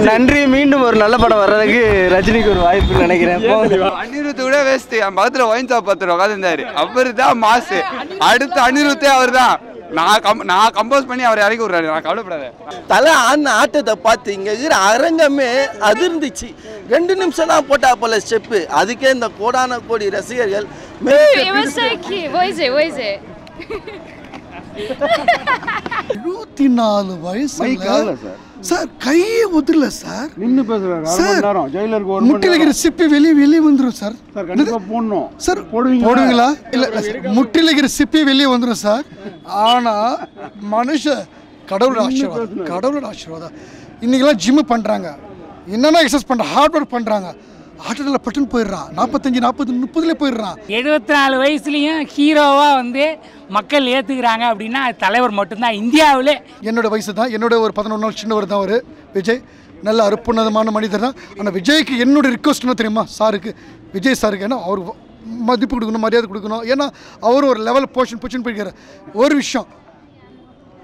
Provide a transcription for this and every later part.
நன்றி. மீண்டும் ஒரு நல்ல படம் வர்றதுக்கு ரஜினிக்கு ஒரு வாய்ப்பு நினைக்கிறேன். அனிருத் கூட வேஸ்ட். என் பக்கத்துல ஒயின் சாப் 10 ரூபா உட்காந்துருந்தாரு. அவர் தான் மாசு. அடுத்து அனிருத்தே அவர் தான். நான் கம்போஸ் பண்ணி அவர் இறக்கி விடுறாரு. நான் கவலைப்படாத. தலை ஆட்டத்தை பார்த்து இங்க இருக்கிற அரங்கமே அதிர்ந்துச்சு. 2 நிமிஷம் தான் போட்டா போல ஸ்டெப்பு. அதுக்கே இந்த கோடான கோடி ரசிகர்கள் 24 வயசுல சார் கையே உதிரல சார். நின்னு பேசுறாரு. அரை மணி நேரம் ஜெயிலருக்கு ஒரு முட்டிலகிற சிப்பி வெளியே வந்துரும் சார். சார் கண்டிப்பா போடணும் சார். போடுவீங்களா? இல்ல முட்டிலகிற சிப்பி வெளியே வந்துரும் சார். ஆனா மனுஷ கடவுளோட ஆசீர்வாதம். இன்னைக்கெல்லாம் ஜிம் பண்றாங்க, என்னென்ன எக்ஸசைஸ் பண்றாங்க, ஹார்ட் ஒர்க் பண்றாங்க. ஆட்டத்தில் பட்டுன்னு போயிடுறான். 45, 40, 30 போயிடுறான். 74 வயசுலையும் ஹீரோவா மக்கள் ஏத்துக்கிறாங்க அப்படின்னா அது தலைவர் மட்டும்தான் இந்தியாவிலே. என்னோட வயசு தான், என்னோட ஒரு 11 நாள் சின்னவர் தான் அவர் விஜய். நல்ல அற்புதமான மனிதர் தான். ஆனால் விஜய்க்கு என்னோட ரிக்வஸ்ட் என்ன தெரியுமா சாருக்கு, விஜய் சாருக்கு, ஏன்னா அவர் மதிப்பு கொடுக்கணும், மரியாதை கொடுக்கணும். ஏன்னா அவர் ஒரு லெவல் போர்ஷன் போய்க்கிறார். ஒரு விஷயம்,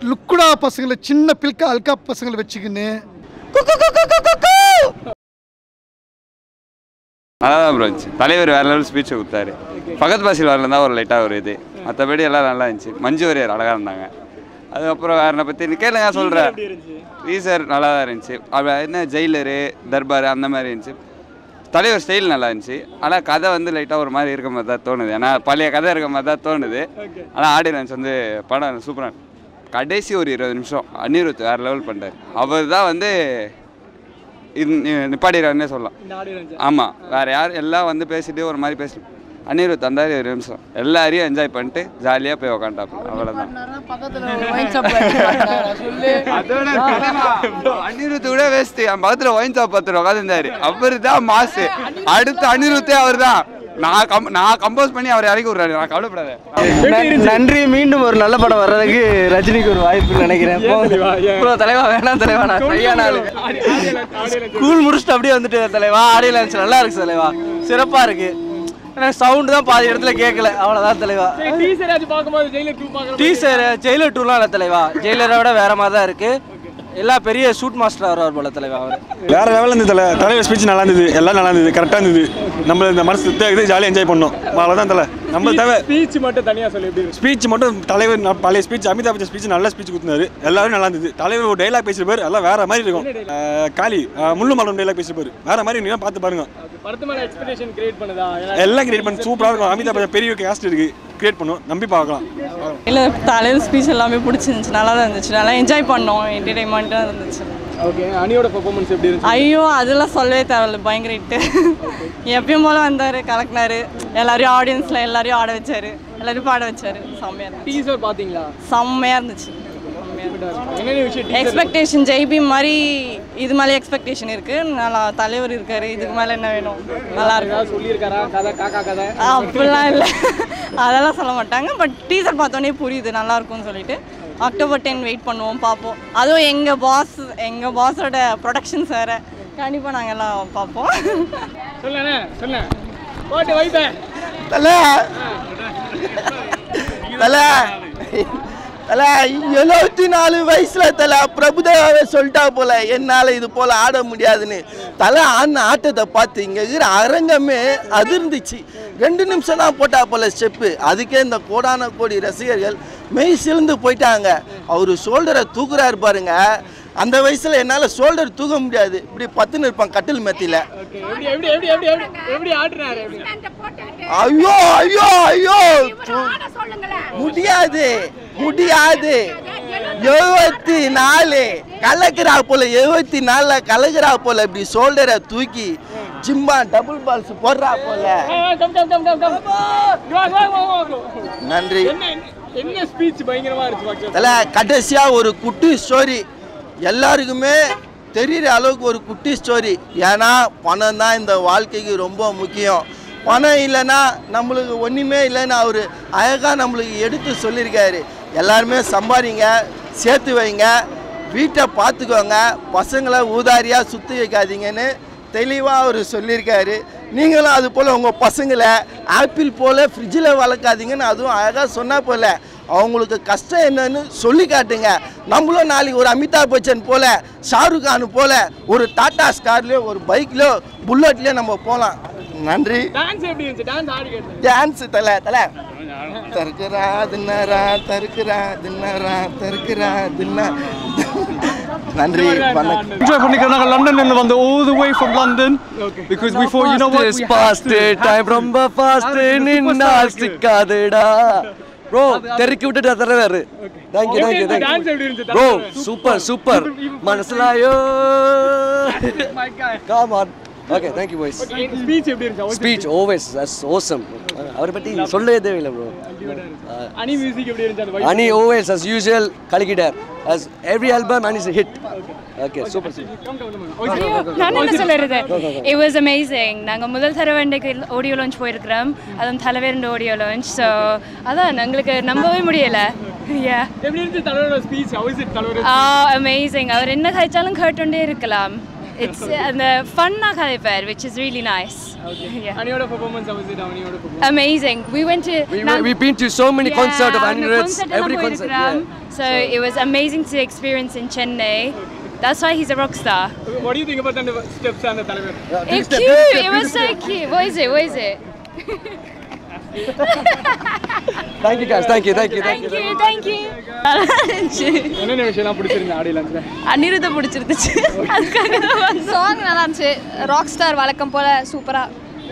லுக்குடா பசங்களை, சின்ன பில்கா அல்கா பசங்களை வச்சுக்கின்னு நல்லா தான் ப்ரோ இருந்துச்சு. தலைவர் வேறு லெவல் ஸ்பீச்சை கொடுத்தாரு. பக்கத்து பாசில் வரல தான் ஒரு லைட்டாக ஒரு இது. மற்றபடி எல்லாம் நல்லா இருந்துச்சு. மஞ்சு வாரியர் அழகாக இருந்தாங்க. அதுக்கப்புறம் வேறு பற்றி கேளுங்க சொல்கிறேன். ரீசர் நல்லா தான் இருந்துச்சு. என்ன ஜெயிலரு தர்பார் அந்த மாதிரி இருந்துச்சு. தலைவர் ஸ்டைல் நல்லா இருந்துச்சு. ஆனால் கதை லைட்டாக ஒரு மாதிரி இருக்க மாதிரி தான் தோணுது. ஏன்னா பழைய கதை இருக்க மாதிரி தான் தோணுது. ஆனால் ஆடியன்ஸ் படம் சூப்பராக கடைசி ஒரு 20 நிமிஷம் அனிருத் வேறு லெவல் பண்ணிட்டார். அவர் தான் நிப்பாடிறாருன்னே சொல்லலாம். ஆமாம், வேறு யார் எல்லாம் பேசிட்டு ஒரு மாதிரி பேசி அனிருத் அந்த 20 நிமிஷம் எல்லாரையும் என்ஜாய் பண்ணிட்டு ஜாலியாக போய் உக்காண்டாப்பு. அவ்வளோதான். அனிருத் கூட வேஸ்ட். என் பக்கத்தில் ஒயின் சாப் 10 ரூபா உட்காந்துருந்தாரு. அவர் தான் மாசு. அடுத்து அனிருத்தே அவர் தான். நான் கம்போஸ் பண்ணி அவர் இறக்கி விடுறாரு. நான் கவலைப்படாத. நன்றி. மீண்டும் ஒரு நல்ல படம் வர்றதுக்கு ரஜினிக்கு ஒரு வாய்ப்பு நினைக்கிறேன். தலைவா வேணாம் தலைவா, நான் சரியான ஆளு. ஸ்கூல் முடிச்சுட்டு அப்படியே வந்துட்டு தலைவா ஆடியன்ஸ் நல்லா இருக்கு தலைவா, சிறப்பா இருக்கு. எனக்கு சவுண்டு தான் பாதி இடத்துல கேட்கல, அவ்வளோதான் தலைவா. டீசர் ஜெயிலர் 2லாம் இல்லை தலைவா, ஜெயிலரை விட வேற மாதிரி தான் இருக்கு. எல்லா பெரிய ஷூட் மாஸ்டர் வருவார் போல தலைவா. அவர் வேற லெவலில் இருந்தது. தலைவர் ஸ்பீச் நல்லா இருந்தது, எல்லாம் நல்லா இருந்தது, கரெக்டாக இருந்தது. நம்ம இந்த மனசு இருக்குது, ஜாலியாக என்ஜாய் பண்ணோம். அவ்வளோதான் தலை. நம்ம தேவை ஸ்பீச் மட்டும் தனியாக சொல்லி ஸ்பீச் மட்டும் தலைவர் பழைய ஸ்பீச், அமிதாப் பச்சன் ஸ்பீச் நல்ல ஸ்பீச் கொடுத்தாரு. எல்லாரும் நல்லா இருந்தது. தலைவர் ஒரு டைலாக் பேசியிருப்பார், எல்லாம் வேற மாதிரி இருக்கும். காளி முள்ளு மலம் டைலாக் பேசியிருப்பார், வேற மாதிரி நீங்கள் பார்த்து பாருங்க. எல்லாம் கிரியேட் பண்ணி சூப்பராக இருக்கும். அமிதாப் பச்சன் பெரிய கேஸ்ட் இருக்கு, கிரியேட் பண்ணும், நம்பி பார்க்கலாம். இல்லை தலைவர் ஸ்பீச் எல்லாமே பிடிச்சிருந்துச்சு, நல்லா தான் இருந்துச்சு, நல்லா என்ஜாய் பண்ணோம், என்டர்டைன்மெண்ட்டாக இருந்துச்சு. ஓகே, அனியோட பெர்ஃபார்மன்ஸ் எப்படி இருந்துச்சு? ஐயோ அதெல்லாம் சொல்லவே தேவையில்ல, பயங்கர ஹிட்டு. எப்பயும் போல வந்தார், கலக்கினாரு, எல்லாரையும் ஆடியன்ஸில் எல்லாரையும் ஆட வச்சாரு, எல்லாரையும் பாட வச்சாரு. செம்மையாக இருந்துச்சு. டீசர் பார்த்தீங்களா? செம்மையாக இருந்துச்சு. எக்ஸ்பெக்டேஷன் ஜெய்பி மாதிரி இது மேலே எக்ஸ்பெக்டேஷன் இருக்கு. நல்லா தலைவர் இருக்காரு, இதுக்கு மேலே என்ன வேணும்? நல்லா இருக்கு. சொல்லியிருக்காரா கதை, காக்கா கதை அப்படிலாம் இல்லை, அதெல்லாம் சொல்ல மாட்டாங்க. பட் டீசர் பார்த்தோன்னே புரியுது நல்லா இருக்கும்னு சொல்லிட்டு October 10 வெயிட் பண்ணுவோம், பார்ப்போம். அதுவும் எங்கள் பாஸோட ப்ரொடக்ஷன்ஸ் வேறு, கண்டிப்பாக நாங்கள் எல்லாம் பார்ப்போம். சொல்லுங்க போட்டு வைப்பேன். தலை 74 வயசுல தலை பிரபுதேவாவே சொல்லிட்டா போல, என்னால் இது போல ஆட முடியாதுன்னு. தலை ஆட்டத்தை பார்த்து இங்கே இருக்கிற அரங்கமே அதிர்ந்துச்சு. 2 நிமிஷம் தான் போட்டா போல ஸ்டெப்பு. அதுக்கே இந்த கோடான கோடி ரசிகர்கள் மெய் சிலந்து போயிட்டாங்க. அவர் ஷோல்டரை தூக்குறாரு பாருங்க. அந்த வயசுல என்னால் ஷோல்டர் தூக்க முடியாது, இப்படி 10 இருப்பான் கட்டில் மெத்தில. ஐயோ ஐயோ ஐயோ முடியாது 74 கலக்கிறா போல, 74 கலக்கிறா போல, இப்படி ஷோல்டரை தூக்கி ஜிம்பா டபுள் பால்ஸ் போடுறா போல. நன்றி. என்ன ஸ்பீச் பயங்கரமா இருக்கு. தல கடைசியா ஒரு குட்டி ஸ்டோரி, எல்லாருக்குமே தெரிகிற அளவுக்கு ஒரு குட்டி ஸ்டோரி. ஏன்னா பணம் தான் இந்த வாழ்க்கைக்கு ரொம்ப முக்கியம். பணம் இல்லைன்னா நம்மளுக்கு ஒன்றுமே இல்லைன்னு அவர் அழகாக நம்மளுக்கு எடுத்து சொல்லியிருக்காரு. எல்லாருமே சம்பாதிங்க, சேர்த்து வைங்க, வீட்டை பார்த்துக்கோங்க, பசங்களை ஊதாரியாக சுற்றி வைக்காதீங்கன்னு தெளிவாக அவர் சொல்லியிருக்காரு. நீங்களும் அது போல் உங்கள் பசங்களை ஆப்பிள் போல் ஃப்ரிட்ஜில் வளர்க்காதீங்கன்னு அதுவும் அழகாக சொன்னால் போல். அவங்களுக்கு கஷ்டம் என்னன்னு சொல்லி காட்டுங்க. நம்மளும் நாளைக்கு ஒரு அமிதாப் பச்சன் போல, ஷாருக் கான் போல ஒரு டாடா ஸ்கார்லேயோ ஒரு பைக்லையோ புல்லட்லேயோ நம்ம போகலாம். நன்றி. டான்ஸ் தலை தருக்குறா தின்னரா தருக்குறா தின்னரா தருக்குறா தின்ன. நன்றி. Enjoy பண்ணிக்கிறோம். லண்டன்ல இருந்து வந்து all the way from London because we thought you know what we fast time ரொம்ப fast நின்னா சிக்காதடா bro தெறிக்கி விட்டுட்டு தரவேறு. Thank you bro. Super மனசுலாயோ. Come on. Okay, thank you boys. Speech எப்படி இருந்துச்சு? Speech always that's awesome. அவரை பத்தி சொல்லவே தேவையில்லை bro. அனி மியூசிக் எப்படி இருந்துச்சு? அந்த Ani always as usual கலக்கிட்டார். As every album Ani is a hit. Okay, super. நான் என்ன சொல்றது? It was amazing. நாங்க முதல் தடவைக்கு ஆடியோ லான்ச் போயிருக்கிறோம். அதுவும் தலைவரோட ஆடியோ லான்ச். So அதான் எங்களுக்கு நம்பவே முடியல. Yeah. எப்படி இருந்துச்சு தலைவரோட ஸ்பீச்? How is it தலைவர்? Amazing. அவர் என்ன கதைச்சாலும் கேட்டுட்டே இருக்கலாம். It's the funna khaifar, which is really nice. Okay. Yeah. Aniyoda performance, how is it? Aniyoda performance. Amazing. We went to. We've been to so many concerts of Anirudh. Every concert. So it was amazing to experience in Chennai. That's why he's a rock star. What do you think about the steps and the தலைவர்? It's cute. It was so cute. What is it? Thank you guys. Thank you. என்ன விஷயம்லாம் பிடிச்சிருந்தா audio லான்ச்ல? Aniruddha பிடிச்சிருந்துச்சு. Song நல்லா இருந்துச்சு. Rock star வழக்கம் போல சூப்பரா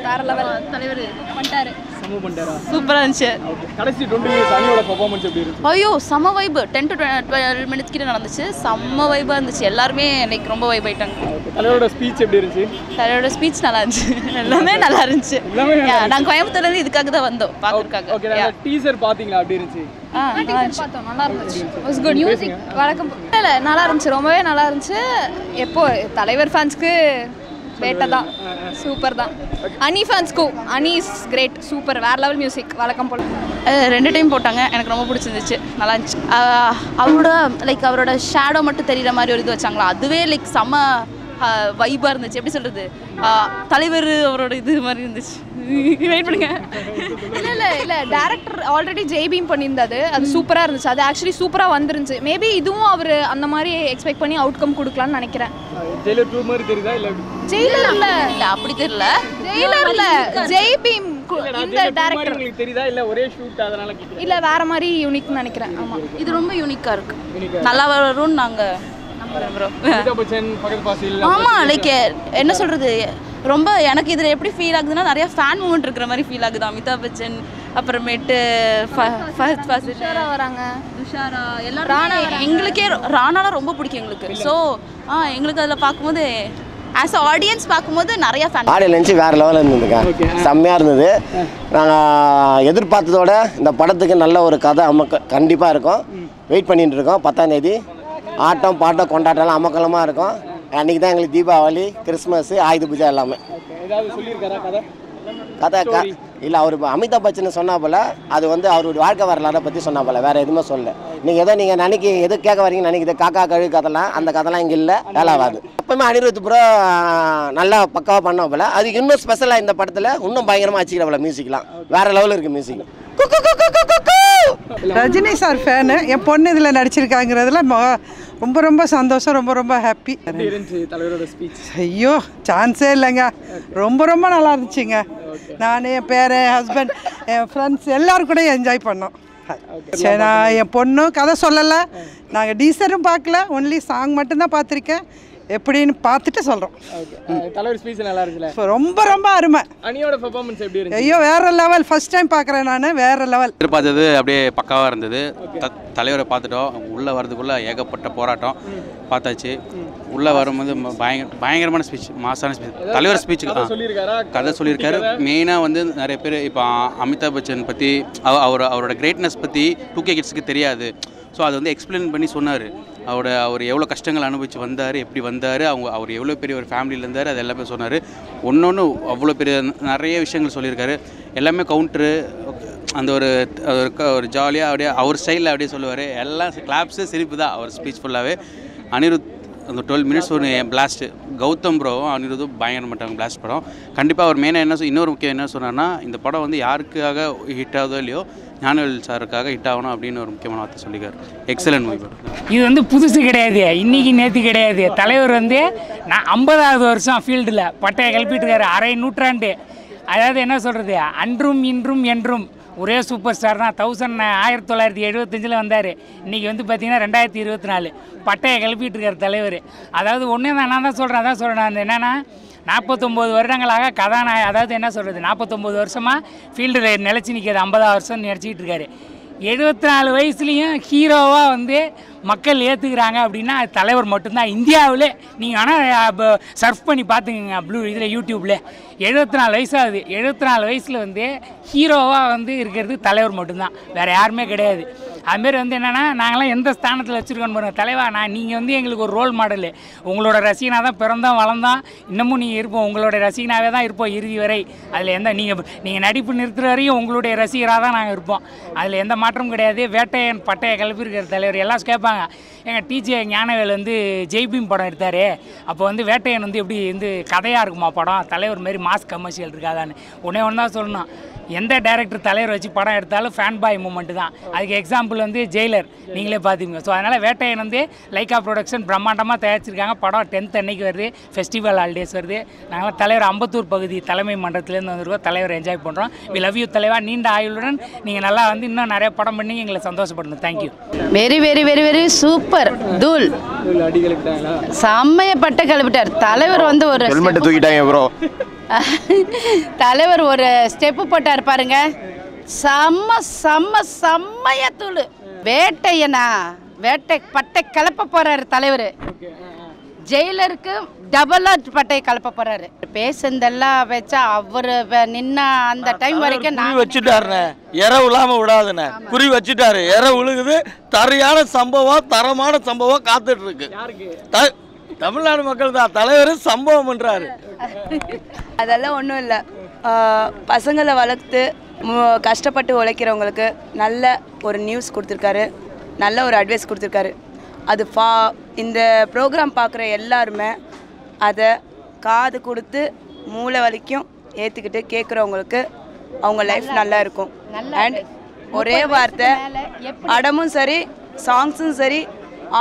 வேற லெவல் தலைவர் பண்ணிட்டாரு. சமூக பண்டாரா? சூப்பரா இருந்துச்சு. கடைசி 20 மினிட்ஸ் அனியோட பெர்ஃபார்மன்ஸ் எப்படி இருந்துச்சு? ஐயோ செம்ம வைப். 10 to 12 மினிட்ஸ் கிட்ட நடந்துச்சு. செம்ம வைபா இருந்துச்சு. எல்லாருமே லைக் ரொம்ப வைப் ஆயிட்டாங்க. தலைவரோட ஸ்பீச் எப்படி இருந்துச்சு? தலைவரோட ஸ்பீச் நல்லா இருந்துச்சு. எல்லாமே நல்லா இருந்துச்சு. நாங்க கோயம்புத்தூர்ல இருந்து இதுக்காக தான் வந்தோம் பாக்குறதுக்காக. ஓகே, நான் டீசர் பாத்தீங்களா? எப்படி இருந்துச்சு? பார்த்தோம். நல்லா இருந்துச்சு. Was good. மியூசிக் வழக்கம் இல்ல நல்லா இருந்துச்சு. ரொம்பவே நல்லா இருந்துச்சு. எப்போ தலைவர் ஃபேன்ஸ்க்கு வேட்டை தான். சூப்பர் தான். அனி ஃபேன்ஸ்க்கும் அனி இஸ் கிரேட். சூப்பர். வேற லெவல் மியூசிக் வழக்கம் போல. 2 டைம் போட்டாங்க. எனக்கு ரொம்ப பிடிச்சிருந்துச்சு. நல்லா இருந்துச்சு. அவரோட ஷேடோ மட்டும் தெரியுற மாதிரி ஒரு இது வச்சாங்களா, அதுவே லைக் செம்ம வைபாக இருந்துச்சு. எப்படி சொல்கிறது, தலைவர் அவரோட இது மாதிரி இருந்துச்சு. வெயிட் பண்ணுங்க. இல்லை டேரக்டர் ஆல்ரெடி ஜெய்பீம் பண்ணியிருந்தாரு. அது சூப்பராக இருந்துச்சு. அது ஆக்சுவலி சூப்பராக வந்துருந்துச்சு. மேபி இதுவும் அவர் அந்த மாதிரி எக்ஸ்பெக்ட் பண்ணி அவுட்கம் கொடுக்கலான்னு நினைக்கிறேன். ஜெயிலர் 2 மாதிரி தெரியுதா? இல்லை ஜெயிலர் இல்லை அப்படி தெரியல. ஜெயிலர் இல்லை, ஜெய்பீம் இந்த டேரக்டர் உங்களுக்கு தெரியுதா? இல்லை ஒரே ஷூட் அதனால கேட்குறேன். இல்லை வேற மாதிரி யூனிக்னு நினைக்கிறேன். ஆமாம், இது ரொம்ப யூனிக்காக இருக்குது. நல்லா வரும்னு நாங்கள் ஆமாம். லைக் என்ன சொல்கிறது, ரொம்ப எனக்கு இதில் எப்படி ஃபீல் ஆகுதுன்னா, நிறைய ஃபேன் மூமெண்ட் இருக்கிற மாதிரி ஃபீல் ஆகுது. அமிதாப் பச்சன், அப்புறமேட்டு ஃபஹத் ஃபாசில் வராங்க, துஷாரா, எல்லாரும். எங்களுக்கே ராணாலாம் ரொம்ப பிடிக்கும் எங்களுக்கு. ஸோ எங்களுக்கு அதில் பார்க்கும்போது ஆஸ் அ ஆடியன்ஸ் பார்க்கும்போது நிறைய ஃபேன். ஆடியோ லஞ்ச் வேறு லெவலில் இருந்ததுங்க. செம்மையாக இருந்தது. நாங்கள் எதிர்பார்த்ததோட இந்த படத்துக்கு நல்ல ஒரு கதை கண்டிப்பாக இருக்கும். வெயிட் பண்ணிட்டு இருக்கோம். 10ஆம் தேதி ஆட்டம் பாட்டம் கொண்டாட்டம்லாம் அமக்கலமாக இருக்கும். அன்றைக்கி தான் எங்களுக்கு தீபாவளி, கிறிஸ்மஸ், ஆயுத பூஜை எல்லாமே. கதை இல்லை, அவர் அமிதாப் பச்சன் சொன்னா போல் அது வந்து அவருடைய வாழ்க்கை வரலாறை பற்றி சொன்னா போல், வேறு எதுவுமே சொல்ல. நீங்கள் எது கேட்க வரீங்கன்னு நினைக்கிது காக்கா கழுவி கதைலாம், அந்த கதைலாம் இங்கே இல்லை, வேலாவாது. எப்பவுமே அனிருத் ப்ரோ நல்லா பக்காவாக பண்ண போல். அதுக்கு இன்னும் ஸ்பெஷலாக இந்த படத்தில் இன்னும் பயங்கரமாக வச்சுக்கிற போல. மியூசிக்லாம் வேறு லெவலில் இருக்குது. Music Rajini sir fan. என் பொண்ணு இதில் நடிச்சிருக்காங்கிறதுல ரொம்ப ரொம்ப சந்தோஷம். ரொம்ப ரொம்ப ஹாப்பி. ஐயோ சான்ஸே இல்லைங்க. ரொம்ப ரொம்ப நல்லா இருந்துச்சுங்க. நான், என் பேர், ஹஸ்பண்ட், என் ஃப்ரெண்ட்ஸ் எல்லோரும் கூட என்ஜாய் பண்ணோம். சரி, நான் என் பொண்ணும் கதை சொல்லலை. நாங்கள் டீசரும் பார்க்கல, ஒன்லி சாங் மட்டும்தான் பார்த்துருக்கேன். எப்படின்னு பார்த்துட்டு சொல்கிறோம். தலைவர் ஸ்பீச் நல்லா இருக்குல்ல? ரொம்ப ரொம்ப அருமை. அனியோட பெர்ஃபார்மன்ஸ் எப்படி இருந்துச்சு? ஐயோ வேற லெவல். ஃபர்ஸ்ட் டைம் பார்க்குறேன் நான். வேற லெவல். எதிர்பார்த்தது அப்படியே பக்காவாக இருந்தது. தலைவரை பார்த்துட்டோம். உள்ளே வரதுக்குள்ளே ஏகப்பட்ட போராட்டம் பார்த்தாச்சு. உள்ளே வரும்போது பயங்கரமான ஸ்பீச், மாசான ஸ்பீச். தலைவர் ஸ்பீச்சுக்கு கதை சொல்லியிருக்காரு. மெயினாக வந்து நிறைய பேர் இப்போ அமிதாப் பச்சன் பற்றி, அவரோட கிரேட்னஸ் பற்றி 2K கிட்ஸுக்கு தெரியாது. ஸோ அதை வந்து எக்ஸ்பிளைன் பண்ணி சொன்னார். அவர் எவ்வளோ கஷ்டங்கள் அனுபவிச்சு வந்தார், எப்படி வந்தார், அவர் எவ்வளோ பெரிய ஒரு ஃபேமிலியில் இருந்தார், அது எல்லாமே சொன்னார். ஒன்று அவ்வளோ பெரிய நிறைய விஷயங்கள் சொல்லியிருக்காரு. எல்லாமே கவுண்ட்ரு, அந்த ஒரு ஜாலியாக அப்படியே அவர் ஸ்டைலில் அப்படியே சொல்லுவார். எல்லாம் கிளாப்ஸு, சிரிப்பு தான் அவர் ஸ்பீச் ஃபுல்லாகவே. அனிருத் அந்த 12 மினிட்ஸ் ஒரு பிளாஸ்ட்டு. கௌதம் ப்ரோவும் அனிருத்தும் பயங்கர மாட்டாங்க பிளாஸ்ட் படம். கண்டிப்பாக அவர் மெயினாக இன்னொரு முக்கியம் என்ன சொன்னார்னா, இந்த படம் வந்து யாருக்காக ஹிட் ஆகுதோ இல்லையோ, ஞானவேல் சாருக்காக ஹிட் ஆகணும் அப்படின்னு ஒரு முக்கியமான வார்த்தை சொல்லியிருக்காரு. Excellent movie. இது வந்து புதுசு கிடையாது, இன்னைக்கு நேற்று கிடையாது. தலைவர் வந்து நான் 50வது வருஷம் ஃபீல்டில் பட்டையை கிளப்பிட்டு இருக்காரு. அரை நூற்றாண்டு, அதாவது என்ன சொல்கிறது, அன்றும் இன்றும் என்றும் ஒரே சூப்பர் ஸ்டார் தான். 1975 வந்தார். இன்றைக்கி வந்து பார்த்திங்கன்னா 2024 பட்டையை கிளப்பிட்டு இருக்கார் தலைவர். அதாவது ஒன்று தான், நான் தான் சொல்கிறேன் அந்த என்னென்னா 49 வருடங்களாக அதாவது என்ன சொல்கிறது, 49 வருஷமாக ஃபீல்டில் நிலச்சி நிற்கிறது. 50 வருஷம் நினச்சிக்கிட்டு இருக்காரு. 74 வயசுலேயும் ஹீரோவாக வந்து மக்கள் ஏற்றுக்கிறாங்க அப்படின்னா அது தலைவர் மட்டும்தான் இந்தியாவில். நீங்கள் ஆனால் சர்ஃப் பண்ணி பார்த்துக்குங்க இதில் யூடியூப்பில். 74 வயசாகுது. 74 வயசில் வந்து ஹீரோவாக வந்து இருக்கிறது தலைவர் மட்டும்தான், வேறு யாருமே கிடையாது. அதுமாரி வந்து என்னென்னா நாங்களாம் எந்த ஸ்தானத்தில் வச்சுருக்கோன்னு பாருங்கள். தலைவா, நீங்கள் வந்து எங்களுக்கு ஒரு ரோல் மாடலு. உங்களோட ரசிகனாக தான் பிறந்தோம் வளர்ந்தோம், இன்னமும் நீங்கள் இருப்போம், உங்களோட ரசிகனாகவே தான் இருப்போம் இறுதி வரை. அதில் நீங்கள் நடிப்பு நிறுத்துகிற வரையும் உங்களுடைய ரசிகராக தான் நாங்கள் இருப்போம், அதில் எந்த மாற்றமும் கிடையாது. வேட்டையன் பட்டையை கிளப்பியிருக்கிற தலைவர். எல்லாம் கேட்பாங்க, எங்கள் டிஜே ஞானவேல் வந்து ஜெய்பீம் படம் எடுத்தார், அப்போ வந்து வேட்டையன் வந்து எப்படி வந்து கதையாக இருக்குமா படம், தலைவர் மாரி மாஸ் கமர்ஷியல் இருக்காதான்னு. ஒன்றே ஒன்று தான் சொல்லணும், எந்த டைரக்டர் தலைவர் வச்சு படம் எடுத்தாலும் ஃபேன் பாய் மூமெண்ட் தான். அதுக்கு எக்ஸாம்பிள் வந்து ஜெயிலர் நீங்களே பார்த்துக்கோங்க. ஸோ அதனால் வேட்டையன் வந்து லைக்கா ப்ரொடக்ஷன் பிரம்மாண்டமாக தயாரிச்சிருக்காங்க. படம் 10th அன்னைக்கு வருது, ஃபெஸ்டிவல் ஹாலிடேஸ் வருது. நாங்கள் தலைவர் அம்பத்தூர் பகுதி தலைமை மன்றத்துலேருந்து வந்துருக்கோம். தலைவர் என்ஜாய் பண்ணுறோம். வி லவ் யூ தலைவா, நீண்ட ஆயுளுடன் நீங்கள் நல்லா வந்து இன்னும் நிறைய படம் பண்ணி எங்களை சந்தோஷப்படணும். Thank you. Very very very very super. தூள் செம்மையப்பட்ட கிளப்பிட்டார் தலைவர். வந்து ஒரு ஹெல்மெட் தூக்கிட்டாங்க ப்ரோ. தலைவர் ஒரு ஸ்டெப்பு போட்டார் பாருங்க, செம்மைய தூள். வேட்டையனா பட்டை கிளப்ப போறாரு தலைவர். ஜெயிலருக்கு டபுளா பட்டை கிளப்ப போறாரு. பேசுனதெல்லாம் வச்சா அவரு நின்ன அந்த டைம் வரைக்கும் குறி வச்சுட்டாருண்ணே, இரவு இல்லாம விடாதுண்ணே. குறி வச்சுட்டாரு, இரவு விழுகுது. தரையான சம்பவம், தரமான சம்பவம் காத்துட்டு இருக்கு. தமிழ்நாடு மக்கள் தான். தலைவர் சம்பவம் பண்றாரு. அதெல்லாம் ஒன்றும் இல்லை, பசங்களை வளர்த்து கஷ்டப்பட்டு உழைக்கிறவங்களுக்கு நல்ல ஒரு நியூஸ் கொடுத்துருக்காரு, நல்ல ஒரு அட்வைஸ் கொடுத்துருக்காரு. அது இந்த ப்ரோக்ராம் பார்க்குற எல்லாருமே அதை காது கொடுத்து மூளை வலிக்கும் ஏற்றுக்கிட்டு கேட்குறவங்களுக்கு அவங்க லைஃப் நல்லா இருக்கும். அண்ட் ஒரே வார்த்தை, படமும் சரி, சாங்ஸும் சரி,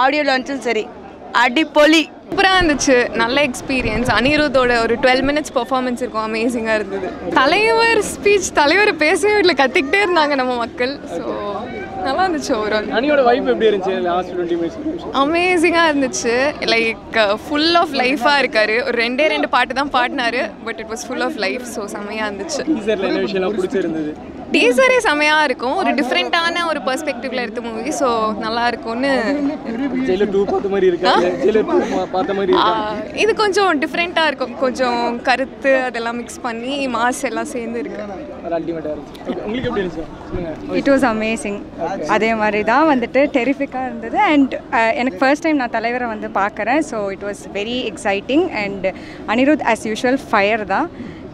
ஆடியோ லான்ச்சும் சரி, அடிப்பொலி. சூப்பராக இருந்துச்சு, நல்ல எக்ஸ்பீரியன்ஸ். அனிருத்தோட ஒரு 12 minutes பெர்ஃபார்மன்ஸ் இருக்கும், அமேசிங்காக இருந்தது. தலைவர் ஸ்பீச், தலைவர் பேசவே இல்லை, கத்திக்கிட்டே இருந்தாங்க நம்ம மக்கள். ஸோ நல்லா இருந்துச்சு. ஓவரால் அனியோட வைப் எப்படி இருந்துச்சு லாஸ்ட் 20 minutes? அமேசிங்காக இருந்துச்சு. லைக் ஃபுல் ஆஃப் லைஃபாக இருக்காரு. ஒரு 2 பாட்டு தான் பாடினாரு, but it was full of life. So செம்மையாக இருந்துச்சு. டீசர்ல என்ன விஷயம்லாம் பிடிச்சிருந்தது? டீசரே செம்மையாக இருக்கும், ஒரு டிஃப்ரெண்ட்டான ஒரு பெர்ஸ்பெக்டிவ்ல எடுத்த மூவி. ஸோ நல்லா இருக்கும்னு. ஜெயிலர் 2 பார்த்த மாதிரி இருக்கா? ஜெயிலர் 2 பார்த்த மாதிரி இருக்கா? இது கொஞ்சம் டிஃப்ரெண்ட்டாக இருக்கும், கொஞ்சம் கருத்து அதெல்லாம் மிக்ஸ் பண்ணி மாஸ் எல்லாம் சேர்ந்து இருக்கு. அல்டிமேட்டாக இருந்துச்சு. உங்களுக்கு எப்படி இருந்துச்சு? It was amazing. அதே மாதிரி தான் வந்துட்டு டெரிஃபிக்காக இருந்தது. அண்ட் எனக்கு ஃபர்ஸ்ட் டைம் நான் தலைவரை வந்து பார்க்குறேன். So it was very exciting. And Anirudh as usual fire தான்.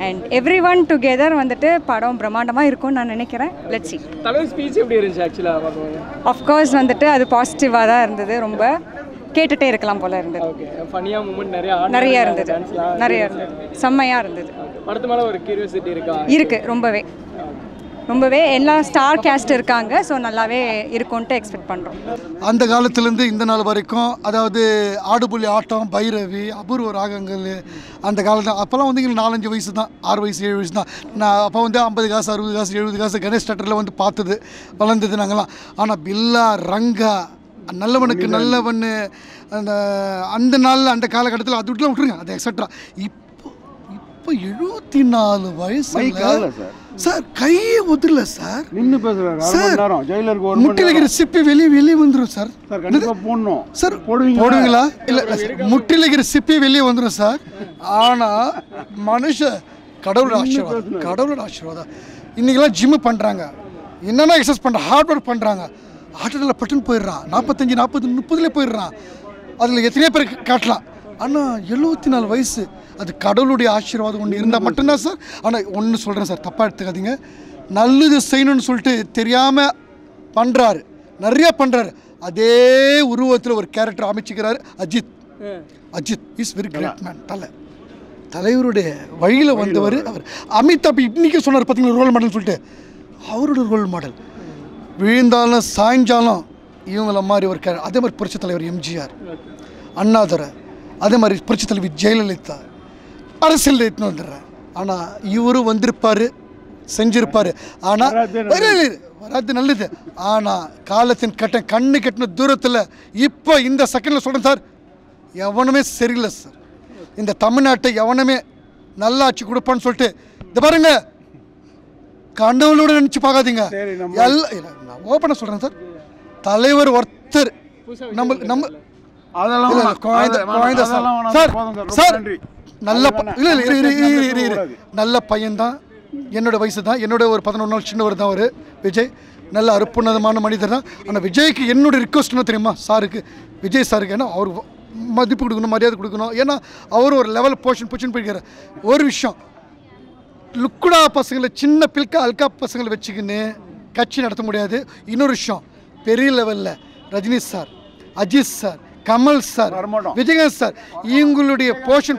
அண்ட் எவ்ரி ஒன் டுகெதர் வந்துட்டு படம் பிரம்மாண்டமாக இருக்கும்னு நான் நினைக்கிறேன். Let's see. தலைவர் ஸ்பீச் எப்படி இருந்துச்சு ஆக்சுவலாக பார்க்கும்போது? ஆஃப்கோர்ஸ் வந்துட்டு அது பாசிட்டிவாக தான் இருந்தது. ரொம்ப கேட்டுகிட்டே இருக்கலாம் போல இருந்தது. ஓகே, ஃபன்னியாக மூமெண்ட் நிறையா இருந்தது. நிறையா இருந்தது, செம்மையாக இருந்தது. படத்து மேலே ஒரு கியூரியாசிட்டி இருக்கா? இருக்குது, ரொம்பவே எல்லா ஸ்டார் கேஸ்ட் இருக்காங்க. ஸோ நல்லாவே இருக்கும்ன்ட்டு எக்ஸ்பெக்ட் பண்ணுறோம். அந்த காலத்துலேருந்து இந்த நாள் வரைக்கும், அதாவது ஆடுபுலி ஆட்டம், பைரவி, அபூர்வ ராகங்கள், அந்த காலத்தில் அப்போல்லாம் வந்து எங்களுக்கு 4-5 வயசு தான், 6 வயசு 7 வயசு தான். நான் அப்போ வந்து 50 காசு 60 காசு 70 காசு கணேஷ் தேட்டரில் வந்து பார்த்தது வளர்ந்தது நாங்கள்லாம். ஆனால் பில்லா, ரங்கா, நல்லவனுக்கு நல்லவன், அந்த நாளில் அந்த காலகட்டத்தில் அது விட்டுலாம் விட்டுருங்க, அது எக்ஸட்ரா. இப்போ 74 வயசு சார், கையே உதிரல சார். நின்று பேசுறாரு ஜெயிலருக்கு ஒரு முட்டிலகிரி சிப்பி வெளியே வந்துடும் சார். போடணும் சார், போடுவீங்களா? இல்லை, முட்டிலகிரி சிப்பி வெளியே வந்துடும் சார். ஆனால் கடவுளோட ஆசீர்வாதம். இன்னைக்கெல்லாம் ஜிம்மு பண்ணுறாங்க, என்னென்ன எக்ஸசைஸ் பண்ணுறாங்க, ஹார்ட் ஒர்க் பண்ணுறாங்க. ஹார்ட்டில் பட்டுன்னு போயிடுறான், 45, 40, 30 போயிடுறான். அதில் எத்தனையோ பேர் காட்டலாம். ஆனால் 74 வயசு, அது கடவுளுடைய ஆசீர்வாதம் ஒன்று இருந்தால் மட்டும்தான் சார். ஆனால் ஒன்று சொல்கிறேன் சார், தப்பாக எடுத்துக்காதீங்க. நல்லது செய்யணும்னு சொல்லிட்டு தெரியாமல் பண்ணுறாரு, நிறையா பண்ணுறாரு. அதே உருவத்தில் ஒரு கேரக்டர் அமைச்சிக்கிறாரு Ajith is very great man. தலைவருடைய வழியில் வந்தவர் அவர். அமிதாப் இன்றைக்கி சொன்னார் பார்த்தீங்களா ரோல் மாடல்னு சொல்லிட்டு, அவரோட ரோல் மாடல். விழுந்தாலும் சாய்ஞ்சாலும் இவங்கள மாதிரி ஒரு அதே மாதிரி புரட்சித் தலைவர் எம்ஜிஆர், அண்ணாதுரை, அதே மாதிரி புரட்சித் தலைவி ஜெயலலிதா அரசியல் எடுத்துன்னு வந்துடுறேன். ஆனால் இவரும் வந்திருப்பார், செஞ்சிருப்பார். ஆனால் வராது நல்லது. ஆனால் காலத்தின் கண்ணு கட்டின தூரத்தில் இப்போ இந்த செகண்டில் சொல்கிறேன் சார், எவனுமே சரியில்லை சார். இந்த தமிழ்நாட்டை எவனுமே நல்லா ஆட்சி கொடுப்பான்னு சொல்லிட்டு இது பாருங்க, கண்டவளோட நினச்சி பார்க்காதீங்க. எல்லாம் நான் ஓப்பனாக சொல்கிறேன் சார், தலைவர் ஒருத்தர் நம்ம குழந்தை சார் சார் நல்ல பையன்தான், என்னோட வயசு தான், என்னோட ஒரு 11 நாள் சின்னவர் தான் அவர் விஜய். நல்ல அற்புதமான மனிதர் தான். ஆனால் விஜய்க்கு என்னோட ரிக்வஸ்ட் என்ன தெரியுமா சாருக்கு, விஜய் சாருக்கு, ஏன்னா அவர் மதிப்பு கொடுக்கணும், மரியாதை கொடுக்கணும். ஏன்னா அவர் ஒரு லெவல் போர்ஷன் போய்க்கிறார். ஒரு விஷயம், லுக்குடா பசங்களை சின்ன பில்கா அல்கா பசங்களை வச்சுக்கின்னு கட்சி நடத்த முடியாது. இன்னொரு விஷயம், பெரிய லெவலில் Rajini sir, Ajith sir, Kamal sir, Vijayakanth sir, இவங்களுடைய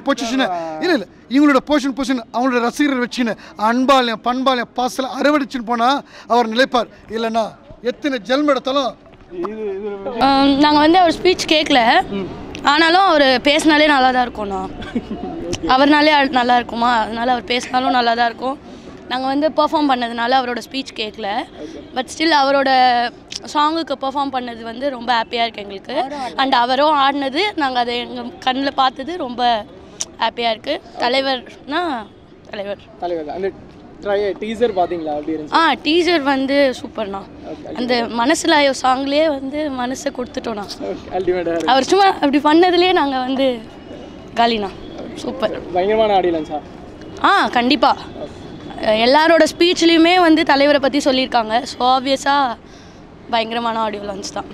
பொசிஷனை இல்லை இவங்களோட பொசிஷன் அவங்களோட ரசிகர்கள் வச்சுன்னு அன்பாலையும் பண்பாலையும் பாசலையும் அரவடிச்சுன்னு போனால் அவர் நிலைப்பார். இல்லைன்னா எத்தனை ஜெல்ம் எடுத்தாலும். நாங்கள் வந்து அவர் ஸ்பீச் கேட்கல, ஆனாலும் அவர் பேசினாலே நல்லா தான் இருக்கும்ண்ணா. அவர்னாலே நல்லா இருக்குமா, அதனால அவர் பேசினாலும் நல்லா தான் இருக்கும். நாங்கள் வந்து பெர்ஃபார்ம் பண்ணதுனால அவரோட ஸ்பீச் கேட்கல, பட் ஸ்டில் அவரோட சாங்குக்கு பெர்ஃபார்ம் பண்ணது வந்து ரொம்ப ஹாப்பியாக இருக்குது எங்களுக்கு. அண்ட் அவரும் ஆடினது நாங்கள் அதை எங்கள் கண்ணில் பார்த்தது ரொம்ப ஹாப்பியாக இருக்குது. தலைவர்னா தலைவர். அந்த டீசர் பார்த்தீங்களா? அப்படி இருந்துச்சு. டீசர் வந்து சூப்பர்ண்ணா. அந்த மனசில் சாங்லேயே வந்து மனசை கொடுத்துட்டோண்ணா. அவர் சும்மா அப்படி பண்ணதுலேயே நாங்கள் வந்து காலிண்ணா. சூப்பர், பயங்கரமான ஆடியன்ஸா? கண்டிப்பாக எல்லாரோட ஸ்பீச்லேயுமே வந்து தலைவரை பற்றி சொல்லியிருக்காங்க. ஸோ ஆப்வியஸாக பயங்கரமான ஆடியோ லான்ச் தான்.